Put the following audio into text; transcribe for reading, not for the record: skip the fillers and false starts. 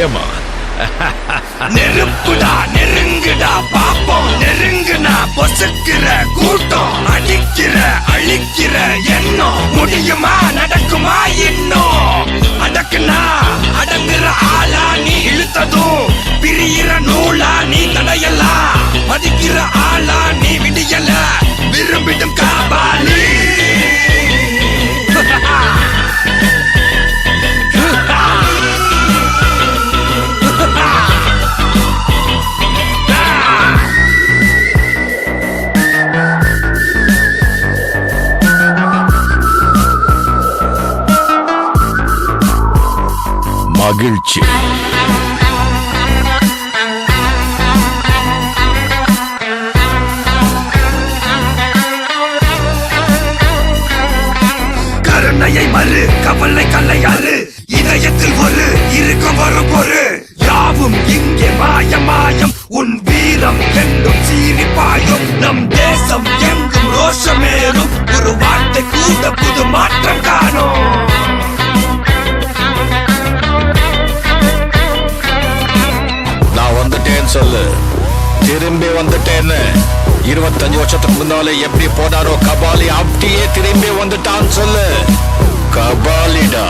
நிச்சயமா. நெருப்புடா நெருங்குடா பாப்போம், நெருங்குனா பொசுக்கிற கூட்டம், அடிக்கிற அழிக்கிற எண்ணம், முடியுமா நடக்குமா இன்னும், அடக்குனா அடங்குற ஆளா நீ, இழுத்ததும் பிரியிற நூலா நீ, தடையெல்லாம் மதிக்கிற ஆளா நீ, விடியல விரும்பிடும் காபாலி. மகிழ்ச்சி. கருணையை மறு கவலை கல்லையாறு, இதயத்தில் ஒரு இருக்கும் வரும் பொரு, யாவும் இங்கே மாயம் மாயம், உன் வீரம் என்றும் சீரிப்பாயும், நம் தேசம் எங்கும் ரோஷமேறும், ஒரு வார்த்தை கூட புது மாற்றம் காணும். நான் வந்துட்டேன்னு சொல்லு, திரும்பி வந்துட்டேன்னு. 25 வருஷத்துக்கு முன்னாலே எப்படி போனாரோ கபாலி, அப்படியே திரும்பி வந்துட்டான்னு சொல்லு. கபாலிடா.